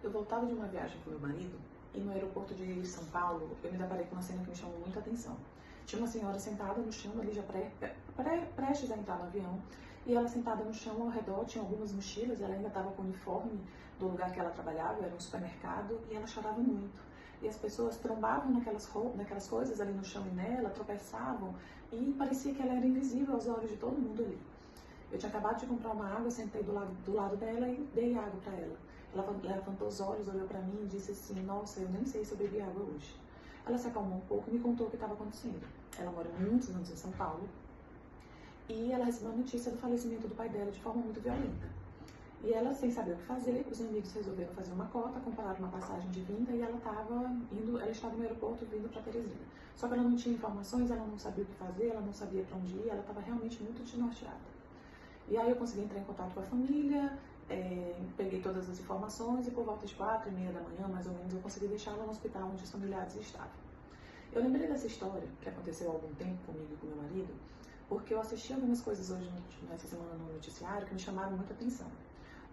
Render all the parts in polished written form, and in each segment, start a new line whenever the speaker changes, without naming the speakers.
Eu voltava de uma viagem com meu marido e no aeroporto de São Paulo eu me deparei com uma cena que me chamou muita atenção. Tinha uma senhora sentada no chão ali já prestes a entrar no avião e ela sentada no chão, ao redor tinha algumas mochilas, ela ainda estava com o uniforme do lugar que ela trabalhava, era um supermercado, e ela chorava muito. E as pessoas trombavam naquelas coisas ali no chão e nela, tropeçavam, e parecia que ela era invisível aos olhos de todo mundo ali. Eu tinha acabado de comprar uma água, sentei do lado dela e dei água para ela. Ela levantou os olhos, olhou para mim e disse assim: nossa, eu nem sei se eu bebi água hoje. Ela se acalmou um pouco e me contou o que estava acontecendo. Ela mora muitos anos em São Paulo e ela recebeu a notícia do falecimento do pai dela de forma muito violenta. E ela, sem saber o que fazer, os amigos resolveram fazer uma cota, compraram uma passagem de vinda e ela estava no aeroporto vindo para Teresina. Só que ela não tinha informações, ela não sabia o que fazer, ela não sabia para onde ir, ela estava realmente muito desnorteada. E aí eu consegui entrar em contato com a família, peguei todas as informações e por volta de 4h30 da manhã, mais ou menos, eu consegui deixá-la no hospital onde os familiares estavam. Eu lembrei dessa história, que aconteceu há algum tempo comigo e com meu marido, porque eu assisti algumas coisas hoje, nessa semana, no noticiário, que me chamaram muita atenção.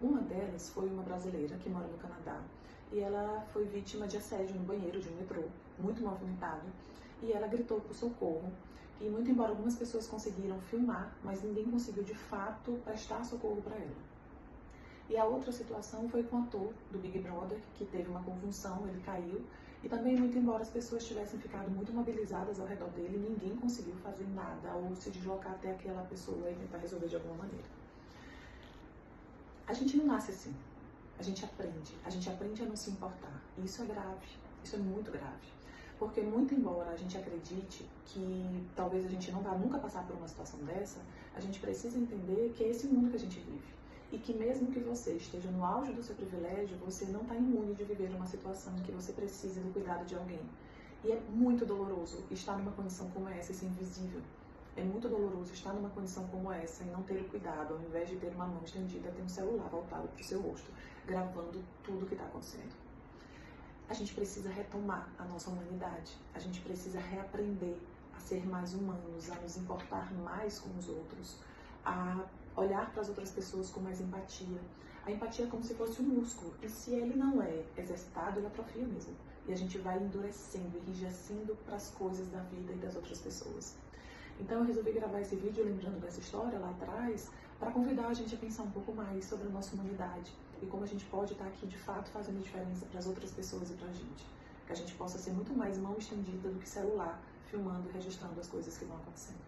Uma delas foi uma brasileira que mora no Canadá e ela foi vítima de assédio no banheiro de um metrô, muito movimentado, e ela gritou por socorro. E muito embora algumas pessoas conseguiram filmar, mas ninguém conseguiu de fato prestar socorro para ela. E a outra situação foi com o ator do Big Brother, que teve uma convulsão, ele caiu, e também muito embora as pessoas tivessem ficado muito mobilizadas ao redor dele, ninguém conseguiu fazer nada ou se deslocar até aquela pessoa e tentar resolver de alguma maneira. A gente não nasce assim, a gente aprende a não se importar, e isso é grave, isso é muito grave. Porque muito embora a gente acredite que talvez a gente não vá nunca passar por uma situação dessa, a gente precisa entender que é esse mundo que a gente vive. E que mesmo que você esteja no auge do seu privilégio, você não está imune de viver uma situação em que você precisa do cuidado de alguém. E é muito doloroso estar numa condição como essa e ser invisível. É muito doloroso estar numa condição como essa e não ter o cuidado, ao invés de ter uma mão estendida, ter um celular voltado para o seu rosto, gravando tudo o que está acontecendo. A gente precisa retomar a nossa humanidade, a gente precisa reaprender a ser mais humanos, a nos importar mais com os outros, a olhar para as outras pessoas com mais empatia. A empatia é como se fosse um músculo, e se ele não é exercitado, ele atrofia mesmo. E a gente vai endurecendo, enrijecendo para as coisas da vida e das outras pessoas. Então eu resolvi gravar esse vídeo lembrando dessa história lá atrás, para convidar a gente a pensar um pouco mais sobre a nossa humanidade e como a gente pode estar aqui de fato fazendo diferença para as outras pessoas e para a gente. Que a gente possa ser muito mais mão estendida do que celular, filmando e registrando as coisas que vão acontecendo.